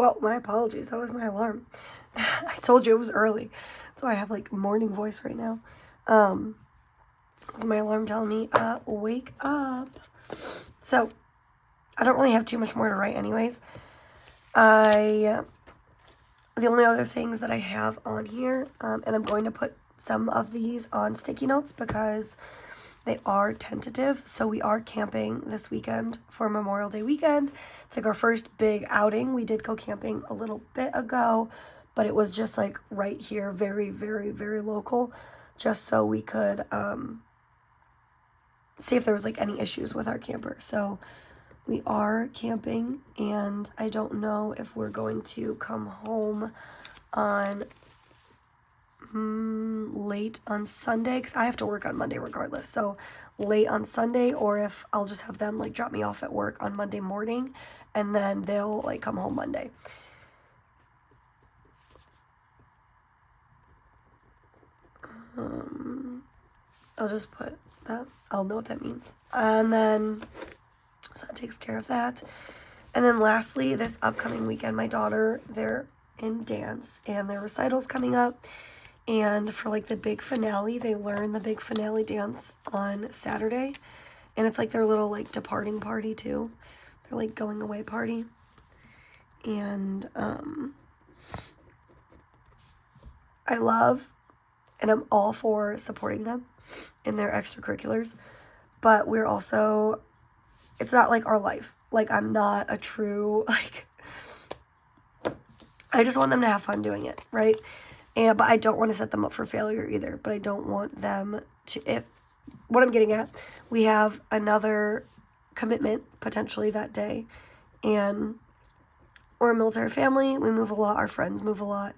Well, my apologies. That was my alarm. I told you it was early. That's why I have like morning voice right now. That was my alarm telling me, wake up. So, I don't really have too much more to write anyways. The only other things that I have on here, and I'm going to put some of these on sticky notes because they are tentative. So we are camping this weekend for Memorial Day weekend. It's like our first big outing. We did go camping a little bit ago, but it was just like right here, very, very, very local, just so we could see if there was like any issues with our camper. So we are camping, and I don't know if we're going to come home on late on Sunday, because I have to work on Monday regardless, so late on Sunday, or if I'll just have them like drop me off at work on Monday morning, and then they'll like come home Monday. I'll just put that, I'll know what that means, and then so that takes care of that. And then lastly, this upcoming weekend, my daughter, they're in dance, and their recital's coming up. And for like the big finale, they learn the big finale dance on Saturday. And it's like their little like departing party too. Their like going away party. And I love, and I'm all for supporting them in their extracurriculars. But we're also, it's not like our life. Like, I'm not a true, like, I just want them to have fun doing it, right? But I don't want to set them up for failure either. But I don't want them to, what I'm getting at, we have another commitment potentially that day. And we're a military family. We move a lot. Our friends move a lot.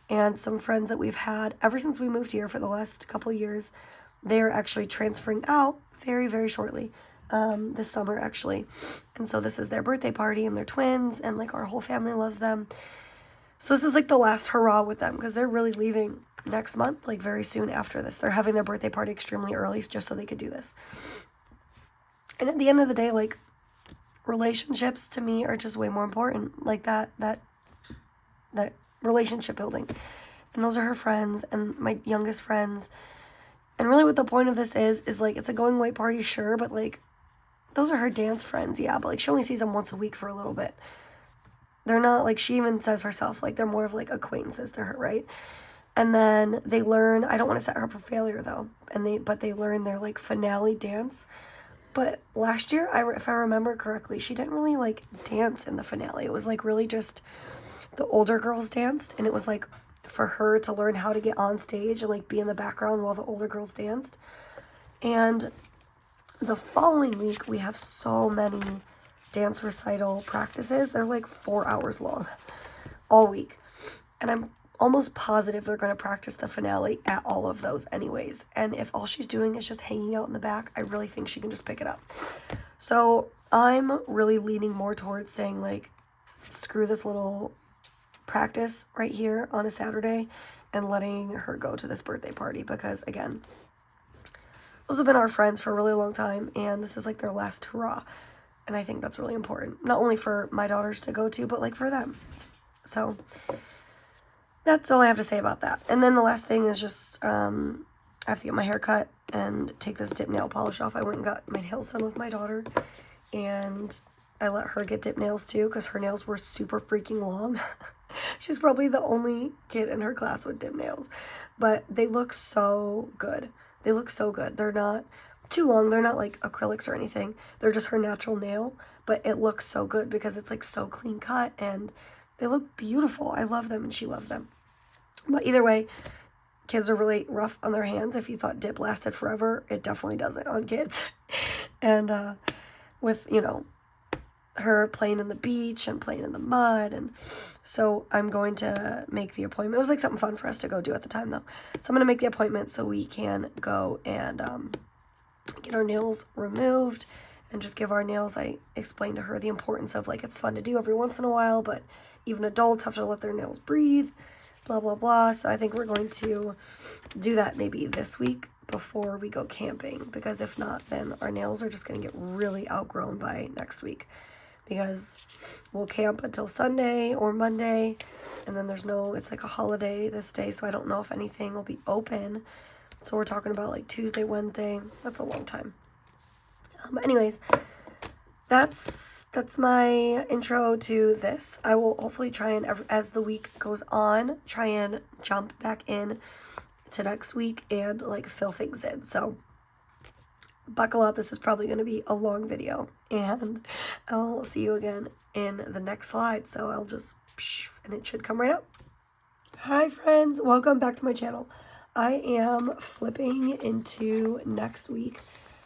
And some friends that we've had ever since we moved here for the last couple years, they're actually transferring out very, very shortly. This summer actually. And so this is their birthday party, and they're twins, and like our whole family loves them. So this is like the last hurrah with them, because they're really leaving next month, like very soon after this. They're having their birthday party extremely early just so they could do this. And at the end of the day, like, relationships to me are just way more important. Like that relationship building. And those are her friends and my youngest friends. And really what the point of this is like, it's a going away party, sure, but like, those are her dance friends, yeah, but like she only sees them once a week for a little bit. They're not, like, she even says herself, like, they're more of like acquaintances to her, right? And then they learn, I don't want to set her up for failure though, but they learn their like finale dance. But last year, if I remember correctly, she didn't really like dance in the finale. It was like really just the older girls danced, and it was like for her to learn how to get on stage and like be in the background while the older girls danced. And the following week, we have so many dance recital practices. They're like 4 hours long all week. And I'm almost positive they're going to practice the finale at all of those anyways. And if all she's doing is just hanging out in the back, I really think she can just pick it up. So I'm really leaning more towards saying, like, screw this little practice right here on a Saturday and letting her go to this birthday party, because again, those have been our friends for a really long time, and this is like their last hurrah. And I think that's really important, not only for my daughters to go to, but like for them. So that's all I have to say about that. And then the last thing is just I have to get my hair cut and take this dip nail polish off. I went and got my nails done with my daughter, and I let her get dip nails too, because her nails were super freaking long. She's probably the only kid in her class with dip nails, but they look so good. They look so good. They're not too long. They're not like acrylics or anything. They're just her natural nail, but it looks so good because it's like so clean cut, and they look beautiful. I love them, and she loves them. But either way, kids are really rough on their hands. If you thought dip lasted forever, it definitely doesn't on kids. And with, you know, her playing in the beach and playing in the mud, and so I'm going to make the appointment. It was like something fun for us to go do at the time though. So I'm going to make the appointment so we can go and get our nails removed and just give our nails. I explained to her the importance of, like, it's fun to do every once in a while, but even adults have to let their nails breathe, blah, blah, blah. So I think we're going to do that maybe this week before we go camping, because if not, then our nails are just going to get really outgrown by next week, because we'll camp until Sunday or Monday, and then it's like a holiday this day, so I don't know if anything will be open. So we're talking about like Tuesday, Wednesday. That's a long time. Anyways, that's my intro to this. I will hopefully try and, as the week goes on, try and jump back in to next week and like fill things in. So buckle up. This is probably going to be a long video, and I'll see you again in the next slide. So I'll just, and it should come right up. Hi friends, welcome back to my channel. I am flipping into next week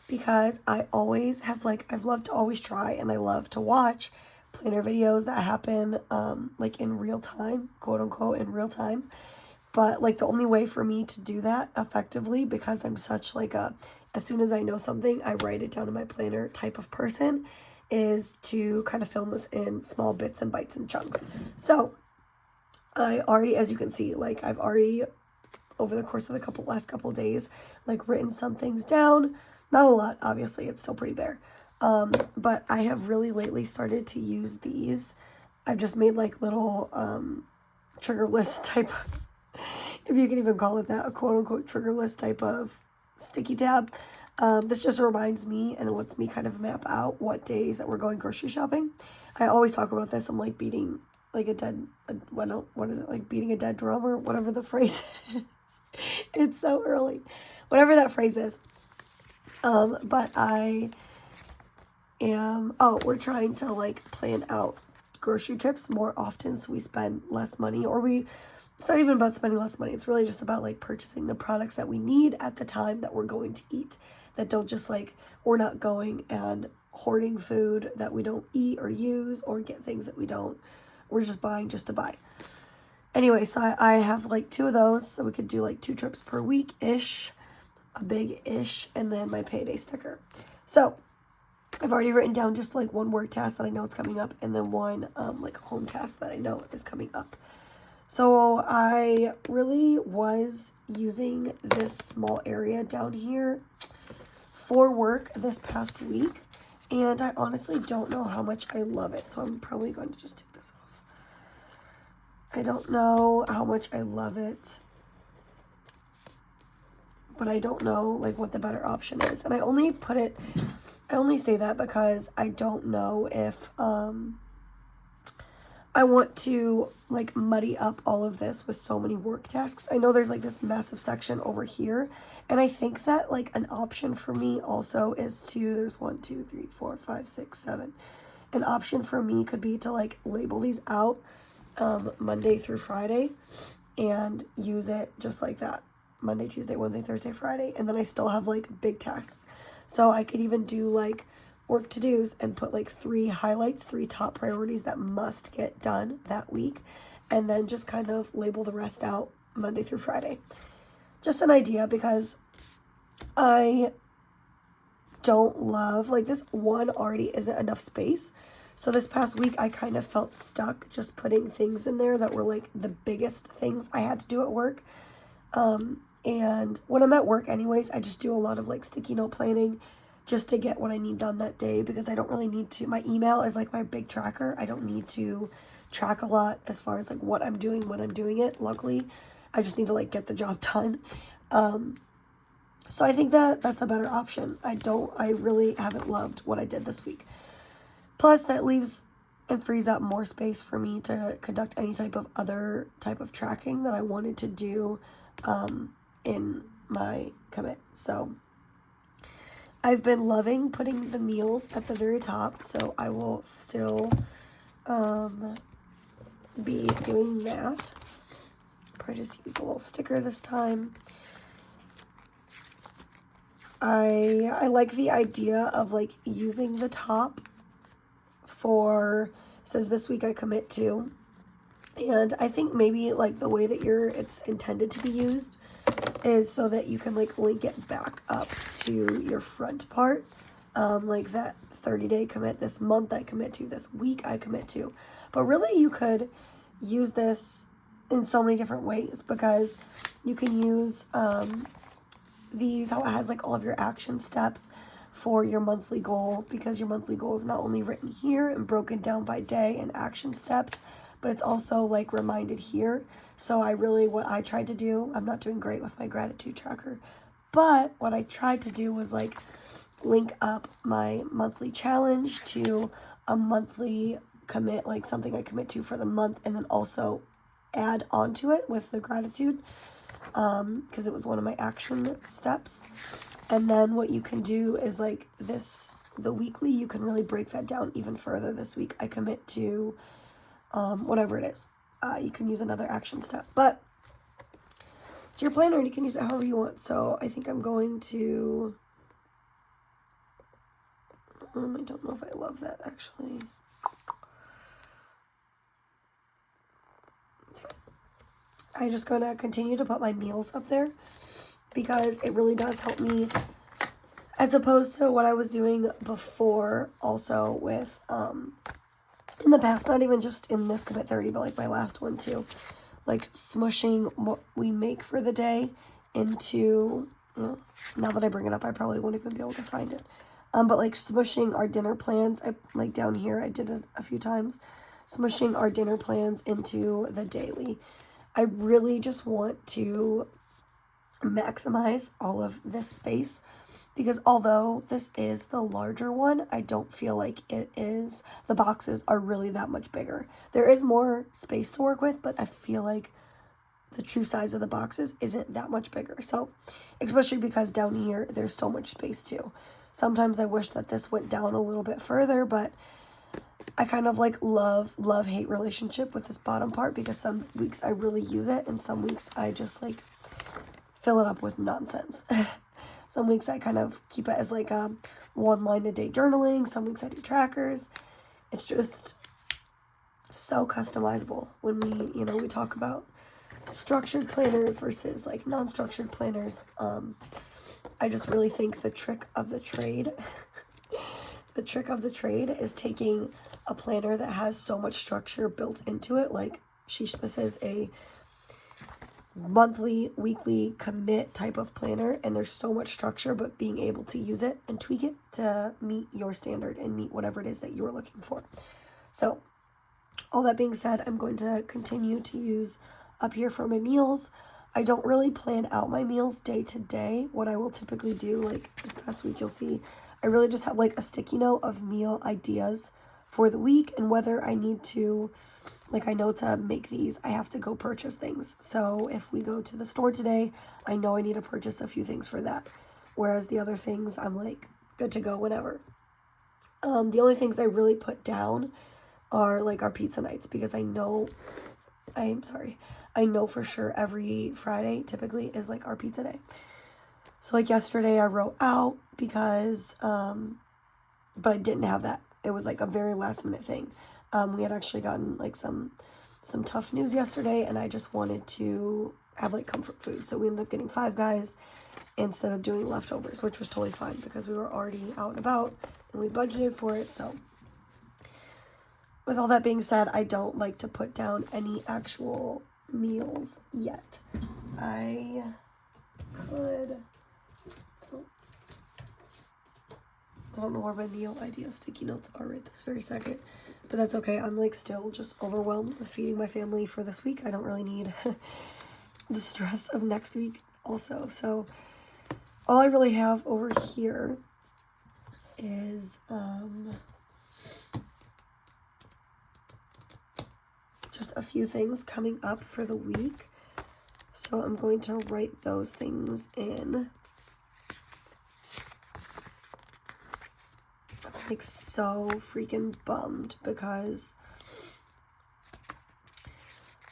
because I always have I've loved to always try, and I love to watch planner videos that happen like in real time, quote unquote in real time. But like the only way for me to do that effectively, because I'm such like as soon as I know something, I write it down in my planner type of person, is to kind of film this in small bits and bites and chunks. So I already, as you can see, like I've already over the course of the last couple days, like written some things down. Not a lot, obviously, it's still pretty bare. But I have really lately started to use these. I've just made like little trigger list type of, if you can even call it that, a quote unquote trigger list type of sticky tab. This just reminds me and it lets me kind of map out what days that we're going grocery shopping. I always talk about this. I'm like beating like what is it, like beating a dead drum or whatever the phrase is. It's so early, whatever that phrase is. But we're trying to like plan out grocery trips more often so we spend less money, it's not even about spending less money. It's really just about like purchasing the products that we need at the time that we're going to eat, that don't just like, we're not going and hoarding food that we don't eat or use, or get things that we're just buying just to buy. Anyway, so I have like 2 of those, so we could do like 2 trips per week-ish, a big-ish, and then my payday sticker. So I've already written down just like 1 work task that I know is coming up, and then 1 like home task that I know is coming up. So I really was using this small area down here for work this past week, and I honestly don't know how much I love it, so I'm probably going to just take this off. I don't know how much I love it, but I don't know like what the better option is. And I only say that because I don't know if I want to like muddy up all of this with so many work tasks. I know there's like this massive section over here, and I think that like an option for me also is to, there's 1, 2, 3, 4, 5, 6, 7. An option for me could be to like label these out Monday through Friday and use it just like that. Monday, Tuesday, Wednesday, Thursday, Friday. And then I still have like big tasks. So I could even do like work to-dos and put like 3 highlights, 3 top priorities that must get done that week. And then just kind of label the rest out Monday through Friday. Just an idea, because I don't love, like this one already isn't enough space. So this past week, I kind of felt stuck just putting things in there that were like the biggest things I had to do at work. And when I'm at work anyways, I just do a lot of like sticky note planning just to get what I need done that day, because I don't really need to, my email is like my big tracker. I don't need to track a lot as far as like what I'm doing when I'm doing it. Luckily, I just need to like get the job done. So I think that that's a better option. I really haven't loved what I did this week. Plus, that leaves and frees up more space for me to conduct any type of other type of tracking that I wanted to do in my commit. So I've been loving putting the meals at the very top, so I will still be doing that. Probably just use a little sticker this time. I like the idea of like using the top for, it says this week I commit to, and I think maybe like the way that it's intended to be used is so that you can like link it back up to your front part, like that 30-day commit, this month I commit to, this week I commit to. But really you could use this in so many different ways, because you can use these, how it has like all of your action steps for your monthly goal, because your monthly goal is not only written here and broken down by day and action steps, but it's also like reminded here. So what I tried to do, I'm not doing great with my gratitude tracker, but what I tried to do was like link up my monthly challenge to a monthly commit, like something I commit to for the month, and then also add onto it with the gratitude, because it was one of my action steps. And then what you can do is like the weekly, you can really break that down even further. This week I commit to whatever it is. You can use another action step, but it's your planner and you can use it however you want. So I think I'm going to, I don't know if I love that actually. It's fine. I'm just going to continue to put my meals up there because it really does help me, as opposed to what I was doing before also with, in the past, not even just in this Commit 30, but like my last one too, like smushing what we make for the day into, now that I bring it up, I probably won't even be able to find it. But like smushing our dinner plans, like down here, I did it a few times, smushing our dinner plans into the daily. I really just want to maximize all of this space, because although this is the larger one, I don't feel like the boxes are really that much bigger. There is more space to work with, but I feel like the true size of the boxes isn't that much bigger. So, especially because down here, there's so much space too. Sometimes I wish that this went down a little bit further, but I kind of like love-hate relationship with this bottom part, because some weeks I really use it and some weeks I just like fill it up with nonsense. Some weeks I kind of keep it as like a 1 line a day journaling. Some weeks I do trackers. It's just so customizable when we talk about structured planners versus like non-structured planners. I just really think the trick of the trade is taking a planner that has so much structure built into it. Like this is a monthly, weekly commit type of planner, and there's so much structure, but being able to use it and tweak it to meet your standard and meet whatever it is that you're looking for. So all that being said, I'm going to continue to use up here for my meals. I don't really plan out my meals day to day. What I will typically do, like this past week, you'll see, I really just have like a sticky note of meal ideas for the week, and whether I need to, like I know to make these, I have to go purchase things. So if we go to the store today, I know I need to purchase a few things for that. Whereas the other things, I'm like good to go whenever. The only things I really put down are like our pizza nights, because I know for sure every Friday typically is like our pizza day. So like yesterday I wrote out because, but I didn't have that. It was like a very last minute thing. We had actually gotten like some tough news yesterday, and I just wanted to have like comfort food. So we ended up getting Five Guys instead of doing leftovers, which was totally fine because we were already out and about and we budgeted for it. So with all that being said, I don't like to put down any actual meals yet. I don't know where my meal idea sticky notes are right this very second, but that's okay. I'm like still just overwhelmed with feeding my family for this week. I don't really need the stress of next week also. So all I really have over here is just a few things coming up for the week. So I'm going to write those things in. Like so freaking bummed because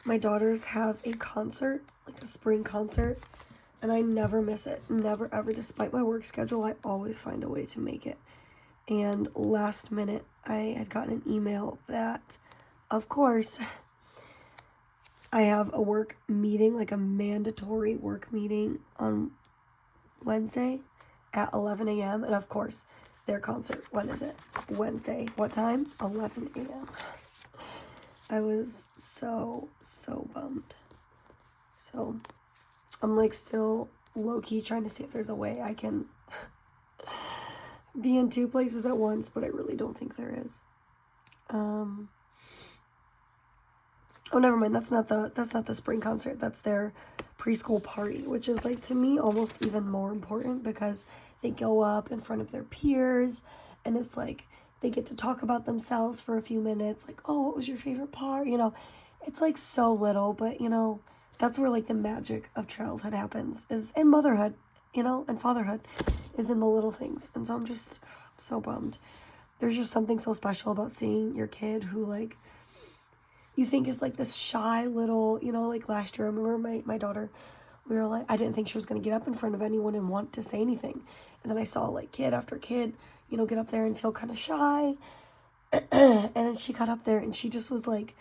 my daughters have a concert, like a spring concert, and I never miss it. Never ever. Despite my work schedule, I always find a way to make it. And last minute, I had gotten an email that, of course, I have a work meeting, like a mandatory work meeting on Wednesday at 11 a.m. And of course, their concert, when is it? Wednesday. What time? 11 a.m. I was so bummed. So I'm like still low-key trying to see if there's a way I can be in two places at once, but I really don't think there is. Oh, never mind. That's not the spring concert. That's their preschool party, which is like to me almost even more important because they go up in front of their peers and it's like they get to talk about themselves for a few minutes. Like, oh, what was your favorite part? You know, it's like so little, but you know, that's where like the magic of childhood happens is in motherhood, you know, and fatherhood is in the little things. And so I'm just so bummed. There's just something so special about seeing your kid who like you think is like this shy little, you know, like last year, I remember my daughter, we were like, I didn't think she was going to get up in front of anyone and want to say anything. And then I saw like kid after kid, you know, get up there and feel kind of shy. And then she got up there and she just was like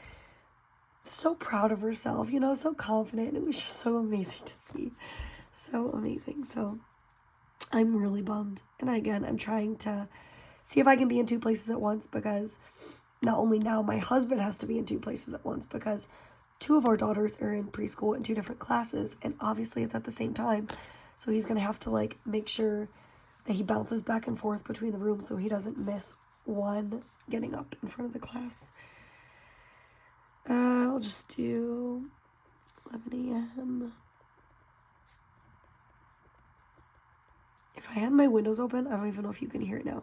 so proud of herself, you know, so confident. It was just so amazing to see. So amazing. So I'm really bummed. And again, I'm trying to see if I can be in two places at once because not only now my husband has to be in two places at once because two of our daughters are in preschool in two different classes and obviously it's at the same time. So he's going to have to like make sure that he bounces back and forth between the rooms so he doesn't miss one getting up in front of the class. I'll just do 11 a.m. If I had my windows open, I don't even know if you can hear it now.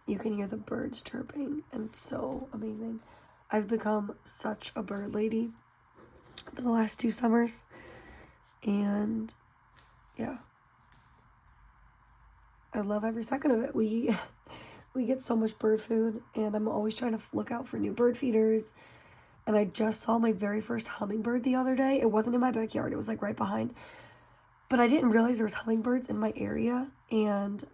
You can hear the birds chirping, and it's so amazing. I've become such a bird lady the last 2 summers, and yeah, I love every second of it. We get so much bird food, and I'm always trying to look out for new bird feeders, and I just saw my very first hummingbird the other day. It wasn't in my backyard, it was like right behind, but I didn't realize there was hummingbirds in my area, and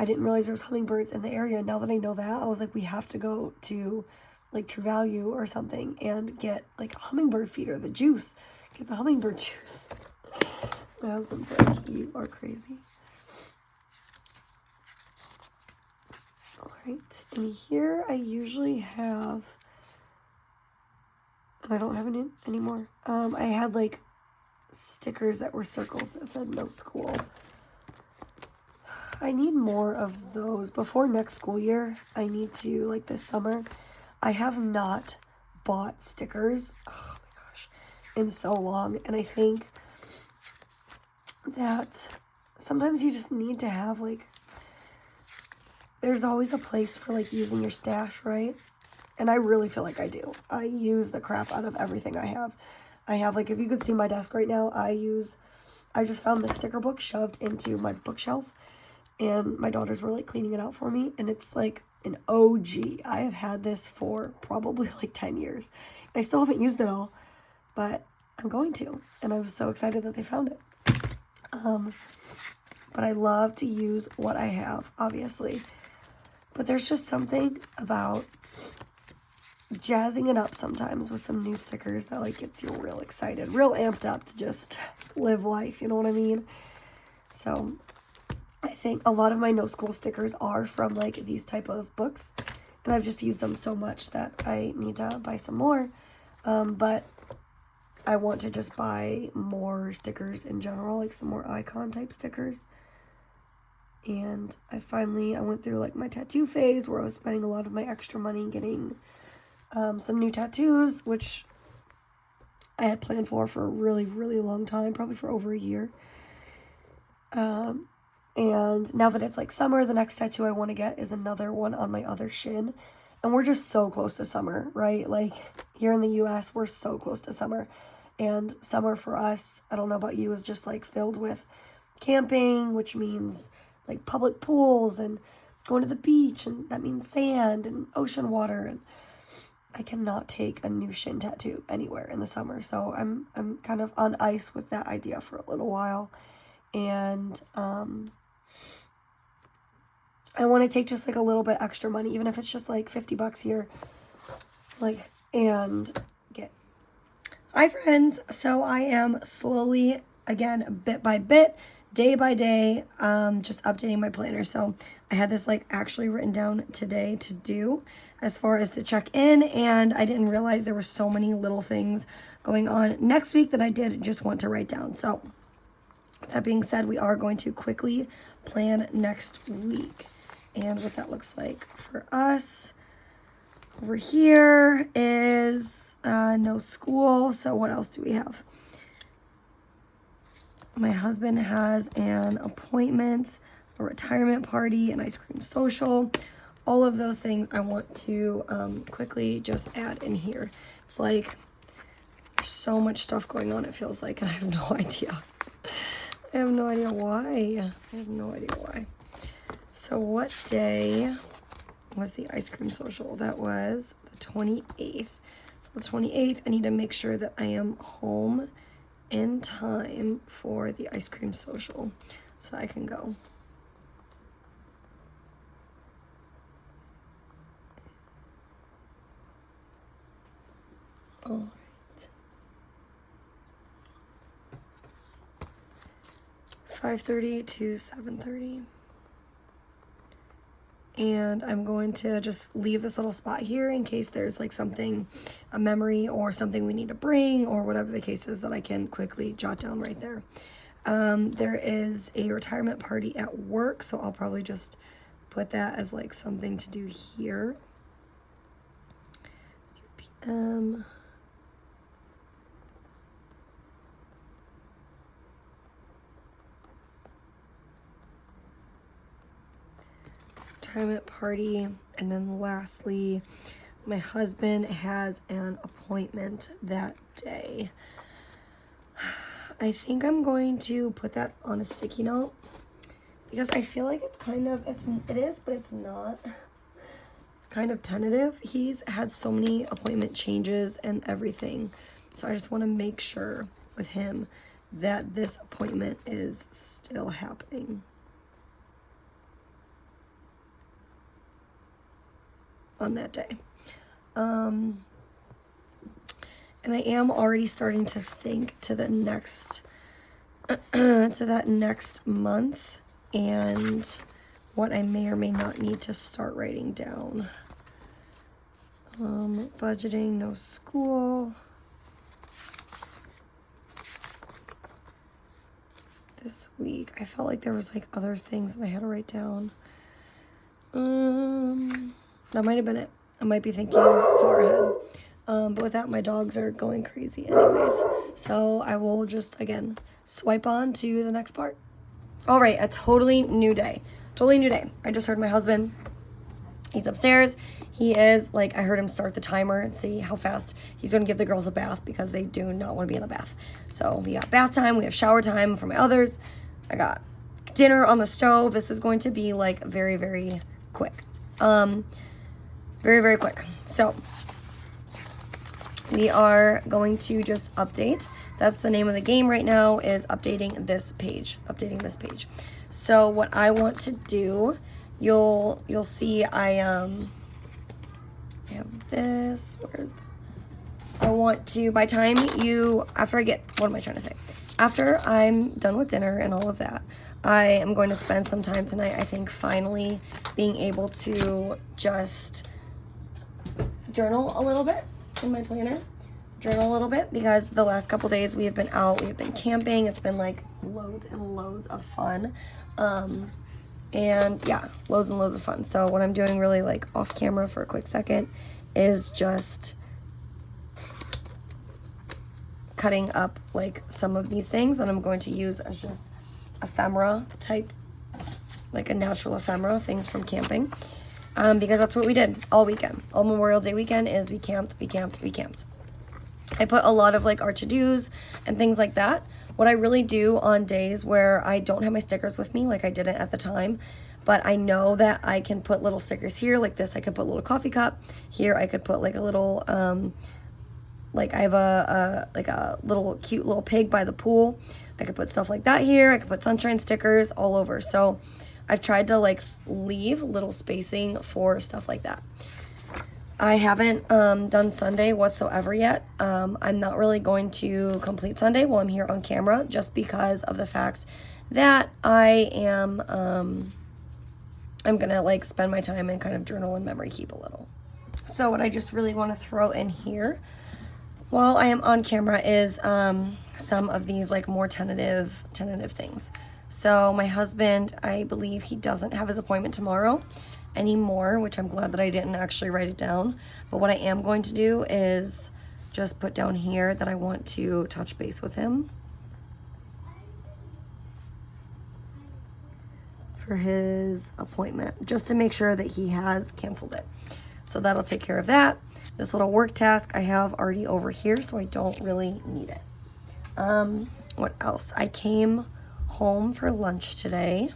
I didn't realize there was hummingbirds in the area. Now that I know that, I was like, we have to go to like True Value or something and get like a hummingbird feeder, the juice. Get the hummingbird juice. My husband's like, you are crazy. All right, and here I usually have, I don't have any anymore. I had like stickers that were circles that said no school. I need more of those. Before next school year, I need to, like this summer, I have not bought stickers, oh my gosh, in so long. And I think that sometimes you just need to have, like, there's always a place for, like, using your stash, right? And I really feel like I do. I use the crap out of everything I have. I have, like, if you could see my desk right now, I just found the sticker book shoved into my bookshelf. And my daughters were like cleaning it out for me. And it's like an OG. I have had this for probably like 10 years. And I still haven't used it all. But I'm going to. And I was so excited that they found it. But I love to use what I have, obviously. But there's just something about jazzing it up sometimes with some new stickers that like gets you real excited. Real amped up to just live life. You know what I mean? So I think a lot of my no school stickers are from like these type of books, and I've just used them so much that I need to buy some more, but I want to just buy more stickers in general, like some more icon type stickers. And I went through like my tattoo phase where I was spending a lot of my extra money getting some new tattoos, which I had planned for a really, really long time, probably for over a year. And now that it's like summer, the next tattoo I want to get is another one on my other shin. And we're just so close to summer, right? Like here in the US, we're so close to summer. And summer for us, I don't know about you, is just like filled with camping, which means like public pools and going to the beach. And that means sand and ocean water. And I cannot take a new shin tattoo anywhere in the summer. So I'm kind of on ice with that idea for a little while. And I want to take just like a little bit extra money, even if it's just like $50 here, like, and get. Hi friends, so I am slowly, again, bit by bit, day by day, just updating my planner. So I had this like actually written down today to do as far as to check in, and I didn't realize there were so many little things going on next week that I did just want to write down. So that being said, we are going to quickly plan next week and what that looks like for us. Over here is no school. So what else do we have? My husband has an appointment, a retirement party, an ice cream social. All of those things I want to quickly just add in here. It's like there's so much stuff going on, it feels like, and I have no idea. I have no idea why. I have no idea why. So what day was the ice cream social? That was the 28th. So the 28th, I need to make sure that I am home in time for the ice cream social so I can go. All right. 5:30 to 7:30. And I'm going to just leave this little spot here in case there's like something, a memory or something we need to bring or whatever the case is that I can quickly jot down right there. There is a retirement party at work, so I'll probably just put that as like something to do here. 3 p.m. Retirement party, and then lastly, my husband has an appointment that day. I think I'm going to put that on a sticky note because I feel like it's kind of, it is, but it's not. Kind of tentative. He's had so many appointment changes and everything, so I just want to make sure with him that this appointment is still happening. On that day. And I am already starting to think to the next to that next month and what I may or may not need to start writing down. Budgeting, no school. This week I felt like there was like other things that I had to write down. That might have been it. I might be thinking far ahead. But with that, my dogs are going crazy anyways. So I will just, again, swipe on to the next part. All right, a totally new day. Totally new day. I just heard my husband. He's upstairs. He is, like, I heard him start the timer and see how fast he's going to give the girls a bath because they do not want to be in the bath. So we got bath time. We have shower time for my others. I got dinner on the stove. This is going to be, like, very, very quick. Very, very quick. So we are going to just update. That's the name of the game right now, is updating this page. So what I want to do, you'll see I have this. Where's that? I want to, by time you, after I get, what am I trying to say? After I'm done with dinner and all of that, I am going to spend some time tonight, I think, finally being able to just journal a little bit in my planner. Journal a little bit because the last couple days we have been out, we have been camping. It's been like loads and loads of fun. And yeah, loads and loads of fun. So what I'm doing really like off camera for a quick second is just cutting up like some of these things that I'm going to use as just ephemera type, like a natural ephemera, things from camping. Because that's what we did all weekend. All Memorial Day weekend is we camped. I put a lot of like our to-dos and things like that. What I really do on days where I don't have my stickers with me, like I didn't at the time, but I know that I can put little stickers here like this. I could put a little coffee cup here. I could put like a little, like I have a little cute little pig by the pool. I could put stuff like that here. I could put sunshine stickers all over. So I've tried to like leave little spacing for stuff like that. I haven't done Sunday whatsoever yet. I'm not really going to complete Sunday while I'm here on camera just because of the fact that, I am, I'm gonna like spend my time and kind of journal and memory keep a little. So what I just really want to throw in here while I am on camera is some of these like more tentative things. So my husband, I believe he doesn't have his appointment tomorrow anymore, which I'm glad that I didn't actually write it down. But what I am going to do is just put down here that I want to touch base with him for his appointment, just to make sure that he has canceled it. So that'll take care of that. This little work task I have already over here, so I don't really need it. What else? I came home for lunch today.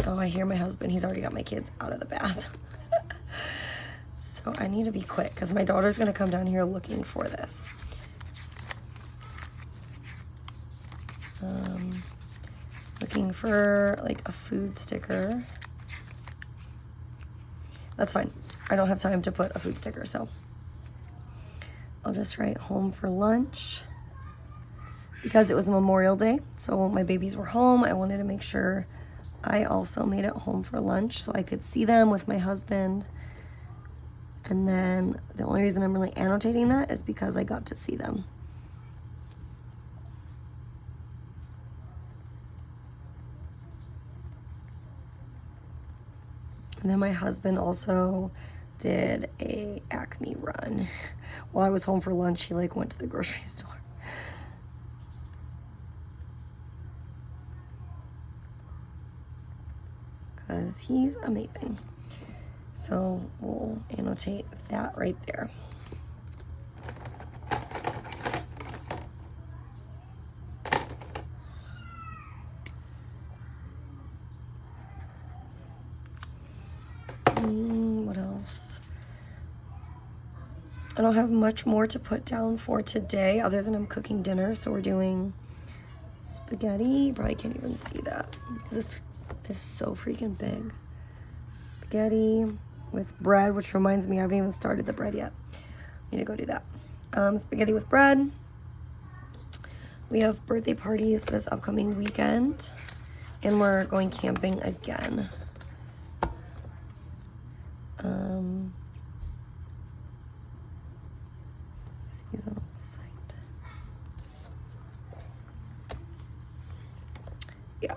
Oh, I hear my husband. He's already got my kids out of the bath. So I need to be quick because my daughter's going to come down here looking for this. Looking for like a food sticker. That's fine. I don't have time to put a food sticker, so I'll just write home for lunch. Because it was Memorial Day, so my babies were home, I wanted to make sure I also made it home for lunch so I could see them with my husband. And then the only reason I'm really annotating that is because I got to see them. And then my husband also did a Acme run. While I was home for lunch, he like went to the grocery store. Because he's amazing. So we'll annotate that right there. What else? I don't have much more to put down for today other than I'm cooking dinner. So we're doing spaghetti. You probably can't even see that. This is so freaking big. Spaghetti with bread, which reminds me I haven't even started the bread yet. Need to go do that. Spaghetti with bread. We have birthday parties this upcoming weekend, and we're going camping again. Seasonal site. Yeah.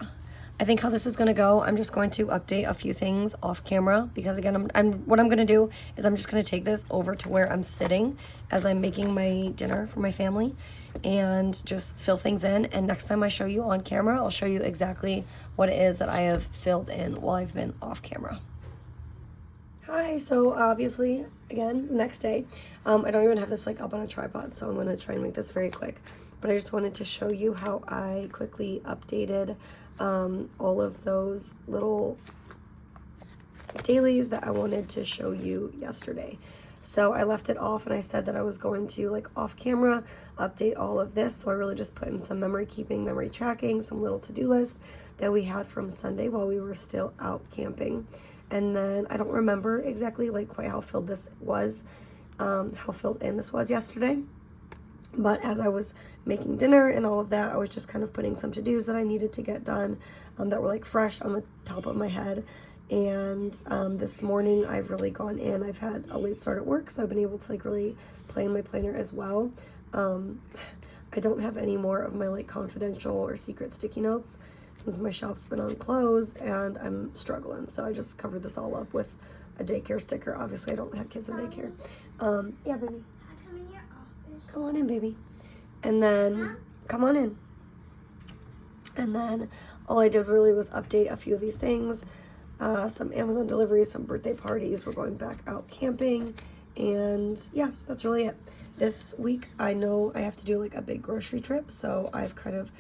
I think how this is going to go, I'm just going to update a few things off camera because again, what I'm going to do is I'm just going to take this over to where I'm sitting as I'm making my dinner for my family and just fill things in. And next time I show you on camera, I'll show you exactly what it is that I have filled in while I've been off camera. Hi, so obviously, again, next day, I don't even have this like up on a tripod, so I'm going to try and make this very quick. But I just wanted to show you how I quickly updated all of those little dailies that I wanted to show you yesterday. So I left it off and I said that I was going to like off camera update all of this. So I really just put in some memory keeping, memory tracking, some little to-do list that we had from Sunday while we were still out camping. And then I don't remember exactly like quite how filled this was, how filled in this was yesterday. But as I was making dinner and all of that, I was just kind of putting some to-dos that I needed to get done that were like fresh on the top of my head. And this morning I've really gone in. I've had a late start at work, so I've been able to like really plan my planner as well. I don't have any more of my like confidential or secret sticky notes since my shop's been on close and I'm struggling. So I just covered this all up with a daycare sticker. Obviously I don't have kids in daycare. Yeah, baby. Come on in, baby. And then, come on in. And then all I did really was update a few of these things. Some Amazon deliveries, some birthday parties. We're going back out camping. And yeah, that's really it. This week, I know I have to do like a big grocery trip. So I've kind of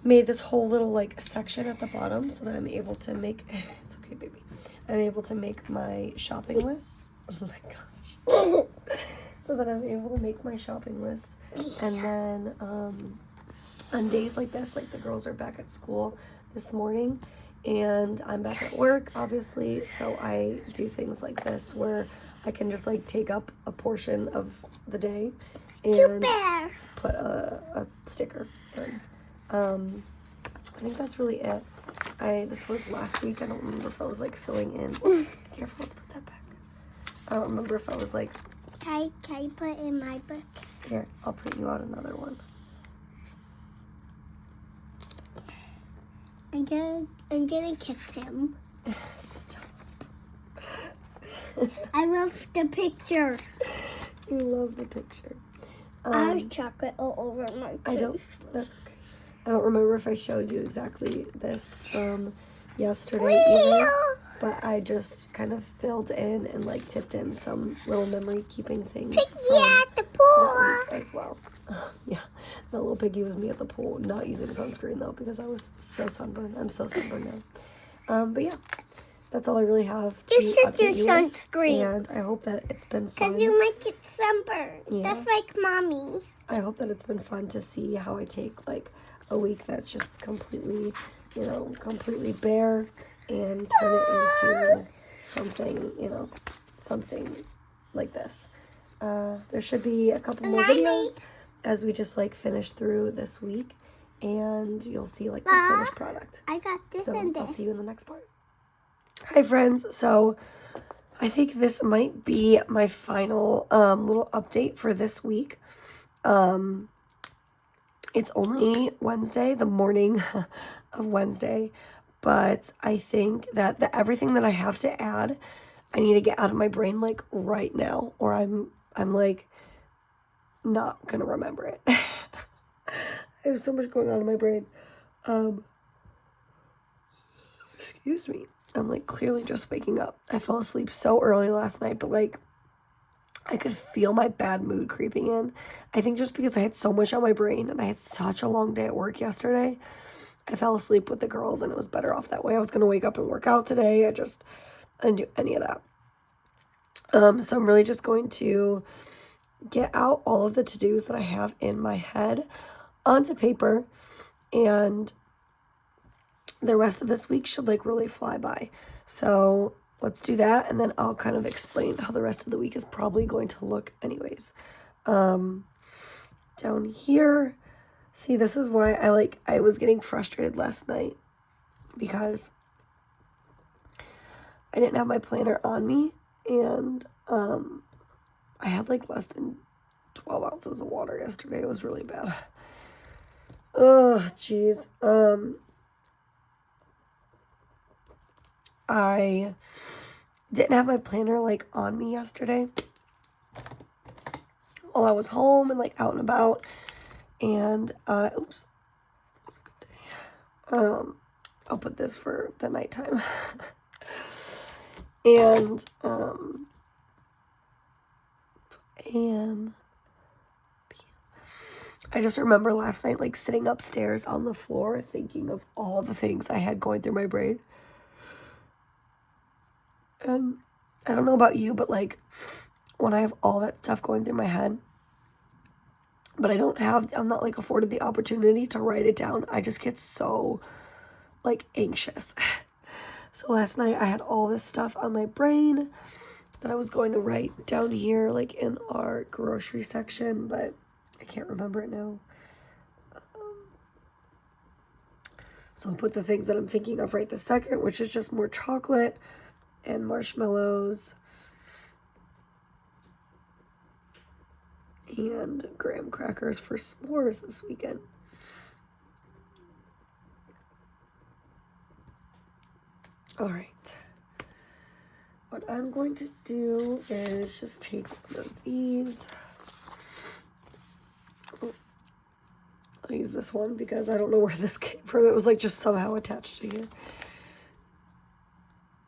made this whole little like section at the bottom so that I'm able to make, it's okay, baby. I'm able to make my shopping list. Oh my gosh. So that I'm able to make my shopping list. And then on days like this, like the girls are back at school this morning and I'm back at work, obviously. So I do things like this where I can just like take up a portion of the day and put a sticker in. think that's really it. This was last week. I don't remember if I was like filling in. Oops, be careful, let's put that back. I don't remember if I was like... Can I put in my book? Here, I'll print you out another one. I'm gonna kiss him. Stop. I love the picture. You love the picture. I have chocolate all over my face. That's okay. I don't remember if I showed you exactly this yesterday either, but I just kind of filled in and like tipped in some little memory keeping things from at the pool that week as well. Yeah, that little piggy was me at the pool, not using sunscreen though because I was so sunburned. I'm so sunburned now. But yeah, that's all I really have to update you sunscreen. And I hope that it's been fun. Because you make it sunburn. Yeah. That's like mommy. I hope that it's been fun to see how I take like a week that's just completely, completely bare and turn it into something, something like this. There should be a couple more videos as we just like finish through this week, and you'll see like the finished product. I got this So and this. I'll see you in the next part. Hi friends, so I think this might be my final little update for this week. It's only Wednesday, the morning of Wednesday, but I think that everything that I have to add, I need to get out of my brain like right now, or I'm like not gonna remember it. I have so much going on in my brain. Excuse me. I'm like clearly just waking up. I fell asleep so early last night, but like I could feel my bad mood creeping in. I think just because I had so much on my brain and I had such a long day at work yesterday, I fell asleep with the girls and it was better off that way. I was going to wake up and work out today. I didn't do any of that. So I'm really just going to get out all of the to-dos that I have in my head onto paper, and the rest of this week should like really fly by. So let's do that, and then I'll kind of explain how the rest of the week is probably going to look anyways. Down here, see, this is why I was getting frustrated last night because I didn't have my planner on me, and I had like less than 12 ounces of water yesterday. It was really bad. Oh, jeez. I didn't have my planner like on me yesterday while I was home and like out and about, and oops, I'll put this for the nighttime. And I just remember last night like sitting upstairs on the floor thinking of all the things I had going through my brain. And I don't know about you, but like when I have all that stuff going through my head, but I'm not like afforded the opportunity to write it down, I just get so like anxious. So last night I had all this stuff on my brain that I was going to write down here like in our grocery section, but I can't remember it now. So I'll put the things that I'm thinking of right this second, which is just more chocolate and marshmallows and graham crackers for s'mores this weekend. All right. What I'm going to do is just take one of these. I'll use this one because I don't know where this came from. It was like just somehow attached to here.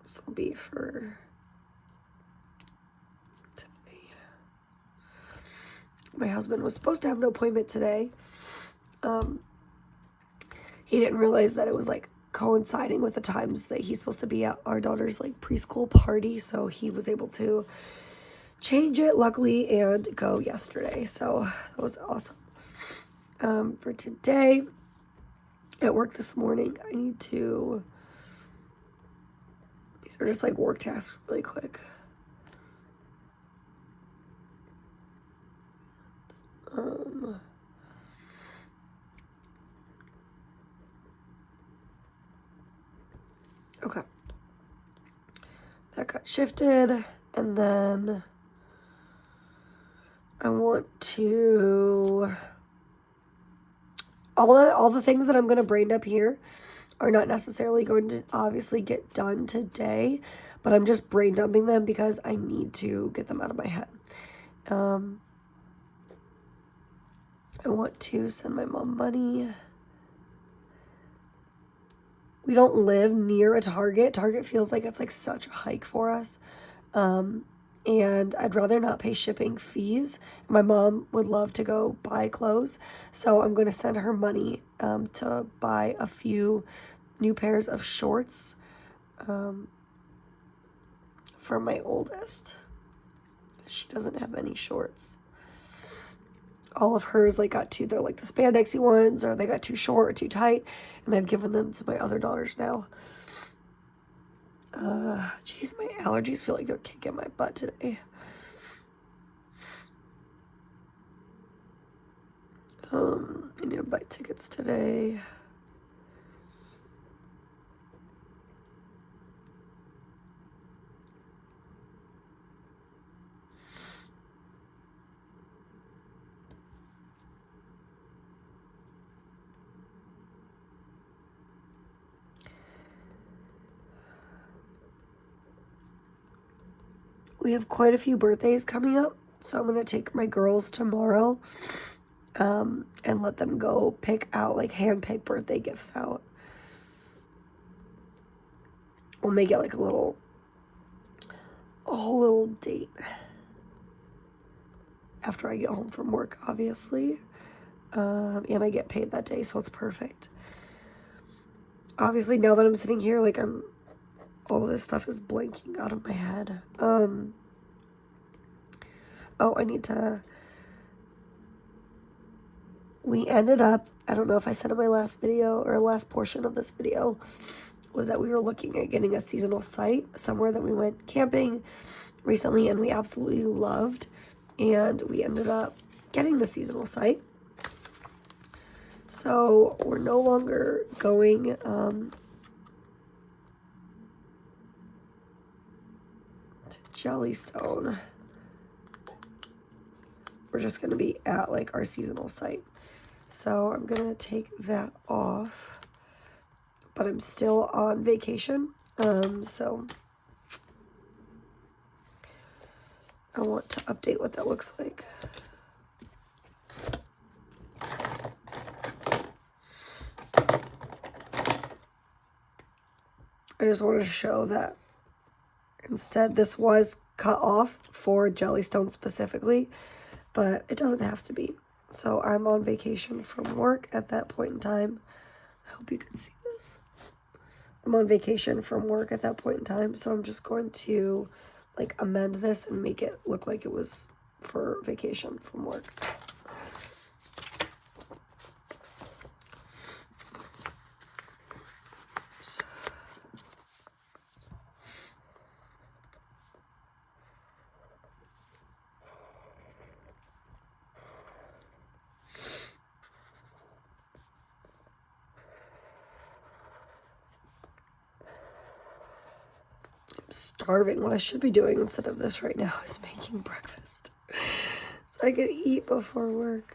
This will be for today. My husband was supposed to have an appointment today. He didn't realize that it was like coinciding with the times that he's supposed to be at our daughter's like preschool party, so he was able to change it luckily and go yesterday, so that was awesome. For today at work this morning, I need to, these are just like work tasks really quick. Okay. That got shifted, and then I want to... All the things that I'm going to brain up here are not necessarily going to obviously get done today, but I'm just brain dumping them because I need to get them out of my head. I want to send my mom money. We don't live near a Target. Target feels like it's like such a hike for us. And I'd rather not pay shipping fees. My mom would love to go buy clothes, so I'm going to send her money to buy a few new pairs of shorts for my oldest. She doesn't have any shorts. All of hers they're like the spandexy ones, or they got too short or too tight, and I've given them to my other daughters now. Geez, my allergies feel like they're kicking my butt today. I need to buy tickets today. We have quite a few birthdays coming up, so I'm going to take my girls tomorrow and let them go pick out, hand-pick birthday gifts out. We'll make it a whole little date after I get home from work, obviously. And I get paid that day, so it's perfect. Obviously, now that I'm sitting here, all of this stuff is blanking out of my head. We ended up, I don't know if I said in my last video or last portion of this video, was that we were looking at getting a seasonal site somewhere that we went camping recently and we absolutely loved. And we ended up getting the seasonal site. So we're no longer going to Jellystone. We're just going to be at our seasonal site. So I'm going to take that off. But I'm still on vacation. So I want to update what that looks like. I just wanted to show that instead this was cut off for Jellystone specifically, but it doesn't have to be. So I'm on vacation from work at that point in time. I hope you can see this. I'm on vacation from work at that point in time, so I'm just going to amend this and make it look like it was for vacation from work. Starving. What I should be doing instead of this right now is making breakfast so I can eat before work.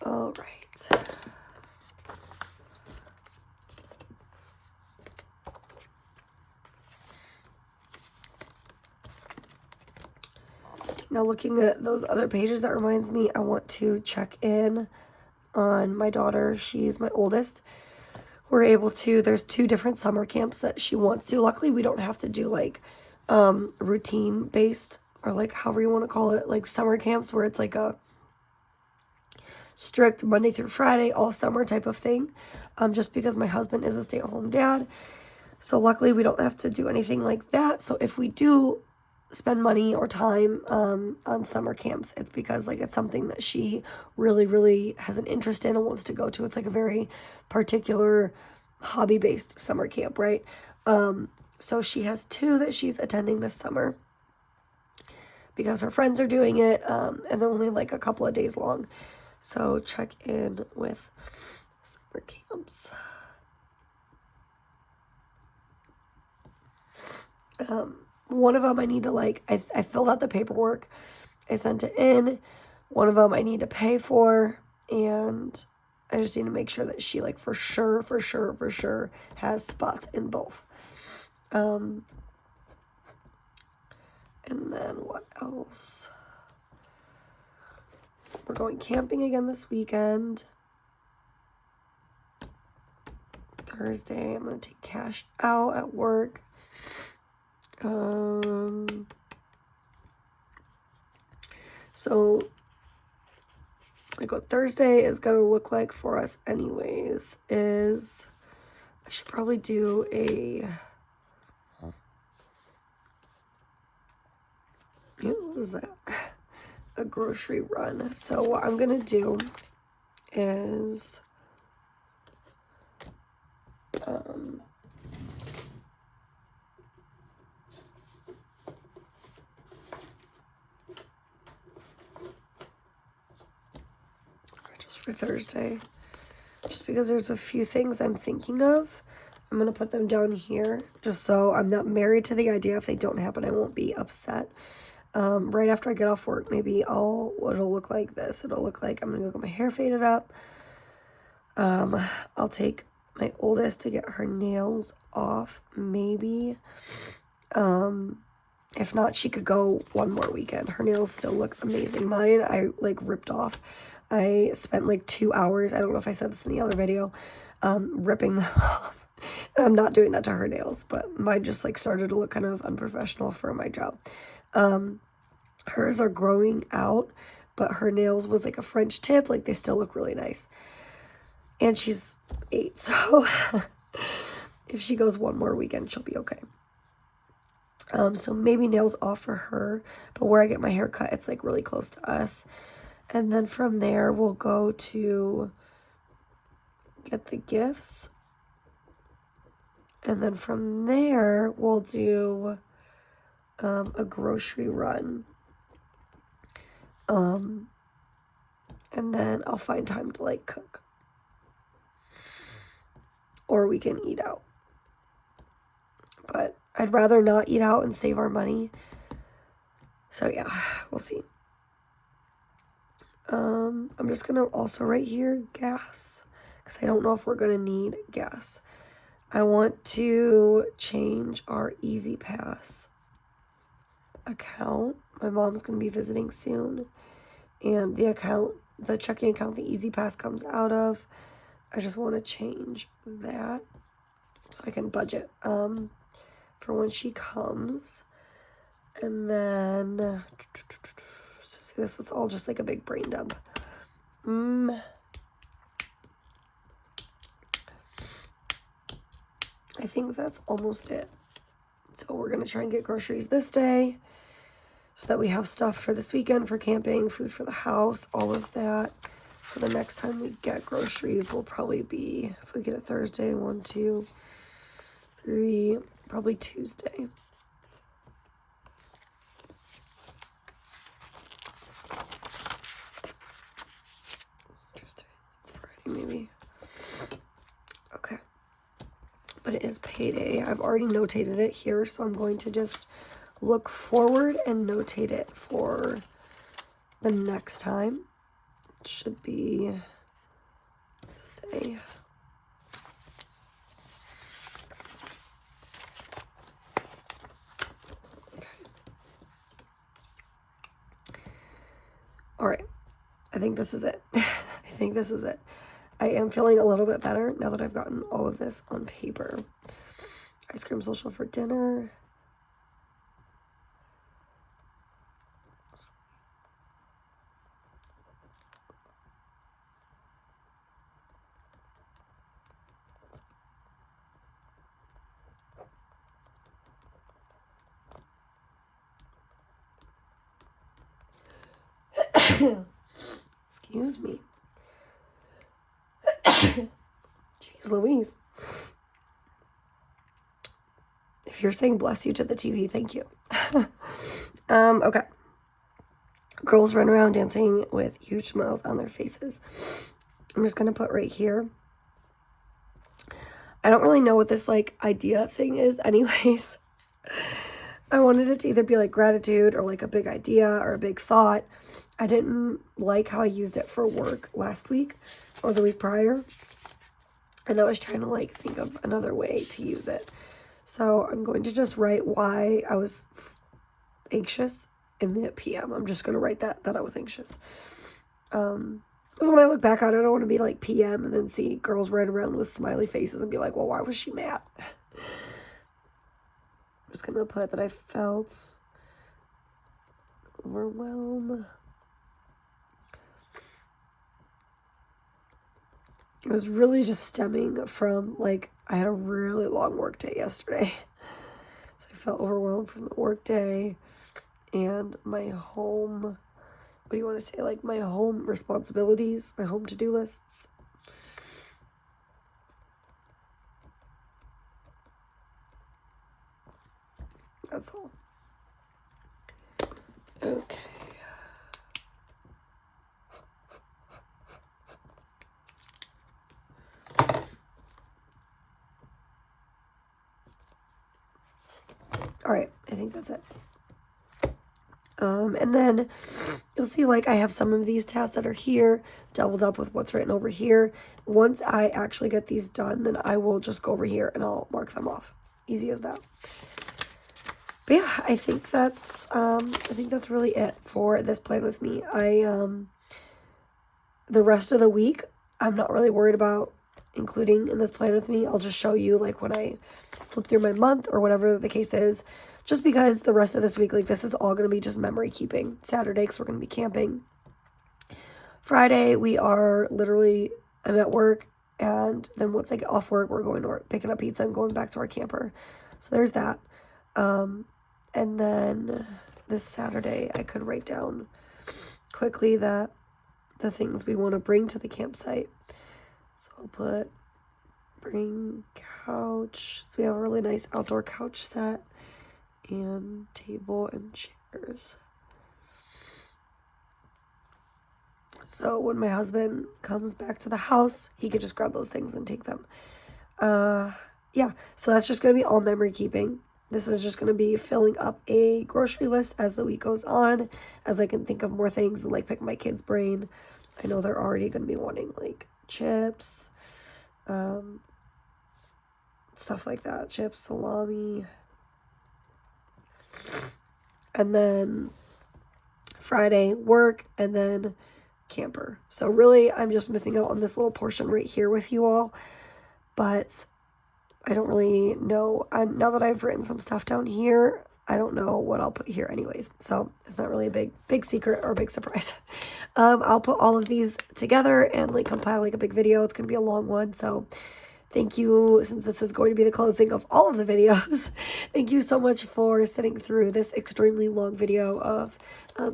All right. Now looking at those other pages, that reminds me I want to check in on my daughter. She's my oldest. We're able to, there's 2 different summer camps that she wants to. Luckily, we don't have to do routine based or however you want to call it, summer camps where it's a strict Monday through Friday, all summer type of thing. Just because my husband is a stay-at-home dad. So luckily, we don't have to do anything like that. So if we do spend money or time on summer camps, it's because it's something that she really, really has an interest in and wants to go to. It's a very particular hobby-based summer camp, right? So she has 2 that she's attending this summer. because her friends are doing it, and they're only like a couple of days long. So check in with summer camps. One of them I need to I filled out the paperwork. I sent it in. One of them I need to pay for, and I just need to make sure that she like for sure has spots in both. And then what else? We're going camping again this weekend. Thursday, I'm going to take cash out at work. So, like what Thursday is going to look like for us anyways is I should probably do what is that? A grocery run. So what I'm going to do is just for Thursday, just because there's a few things I'm thinking of, I'm going to put them down here just so I'm not married to the idea. If they don't happen, I won't be upset. Right after I get off work, maybe it'll look like this. It'll look like I'm going to go get my hair faded up. I'll take my oldest to get her nails off, maybe. If not, she could go one more weekend. Her nails still look amazing. Mine, I like ripped off. I spent like 2 hours, I don't know if I said this in the other video, ripping them off. And I'm not doing that to her nails, but mine just like started to look kind of unprofessional for my job. Hers are growing out, but her nails was like a French tip. Like they still look really nice. And she's 8, so if she goes one more weekend, she'll be okay. So maybe nails off for her, but where I get my hair cut, it's like really close to us. And then from there, we'll go to get the gifts. And then from there, we'll do a grocery run. And then I'll find time to like cook. Or we can eat out. But I'd rather not eat out and save our money. So yeah, we'll see. I'm just going to also write here gas, because I don't know if we're going to need gas. I want to change our Easy Pass account. My mom's going to be visiting soon. And the checking account the Easy Pass comes out of, I just want to change that so I can budget for when she comes. And then see, this is all just like a big brain dump. I think that's almost it. So we're gonna try and get groceries this day so that we have stuff for this weekend for camping, food for the house, all of that. So the next time we get groceries will probably be, if we get it Thursday, 1, 2, 3, probably Tuesday. Friday maybe. Okay. But it is payday. I've already notated it here, so I'm going to just look forward and notate it for the next time. It should be this day. Okay. All right. I think this is it. I am feeling a little bit better now that I've gotten all of this on paper. Ice cream social for dinner. Excuse me. Jeez Louise. If you're saying bless you to the TV, thank you. Okay. Girls run around dancing with huge smiles on their faces. I'm just going to put right here. I don't really know what this like idea thing is anyways. I wanted it to either be like gratitude or like a big idea or a big thought. I didn't like how I used it for work last week or the week prior. And I was trying to like think of another way to use it. So I'm going to just write why I was anxious in the PM. I'm just going to write that I was anxious. Because when I look back on it, I don't want to be like PM and then see girls running around with smiley faces and be like, well, why was she mad? I'm just going to put that I felt overwhelmed. It was really just stemming from, like, I had a really long work day yesterday. So I felt overwhelmed from the work day and my home, what do you want to say, like my home responsibilities, my home to-do lists. That's all. Okay. All right, I think that's it. And then you'll see like I have some of these tasks that are here doubled up with what's written over here. Once I actually get these done, then I will just go over here and I'll mark them off. Easy as that. But yeah, I think that's really it for this plan with me. The rest of the week, I'm not really worried about including in this plan with me. I'll just show you like when I flip through my month or whatever the case is, just because the rest of this week, like this is all going to be just memory keeping. Saturday, because we're going to be camping. Friday, I'm at work, and then once I get off work, we're going to work, picking up pizza and going back to our camper. So there's that. And then this Saturday, I could write down quickly the things we want to bring to the campsite. So I'll put bring couch. So we have a really nice outdoor couch set and table and chairs. So when my husband comes back to the house, he could just grab those things and take them. Yeah, so that's just going to be all memory keeping. This is just going to be filling up a grocery list as the week goes on, as I can think of more things and like pick my kids' brain. I know they're already going to be wanting like chips, stuff like that, chips, salami. And then Friday, work, and then camper. So really, I'm just missing out on this little portion right here with you all. But I don't really know. Now that I've written some stuff down here, I don't know what I'll put here anyways. So it's not really a big secret or a big surprise. I'll put all of these together and like compile like a big video. It's going to be a long one. So thank you, since this is going to be the closing of all of the videos. Thank you so much for sitting through this extremely long video of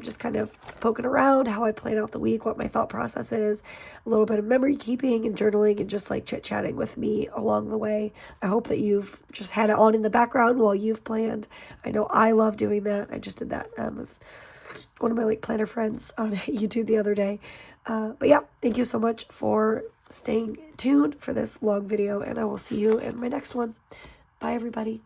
just kind of poking around how I plan out the week, what my thought process is, a little bit of memory keeping and journaling and just like chit-chatting with me along the way. I hope that you've just had it on in the background while you've planned. I know I love doing that. I just did that with one of my like planner friends on YouTube the other day. But yeah, thank you so much for staying tuned for this long video, and I will see you in my next one. Bye, everybody.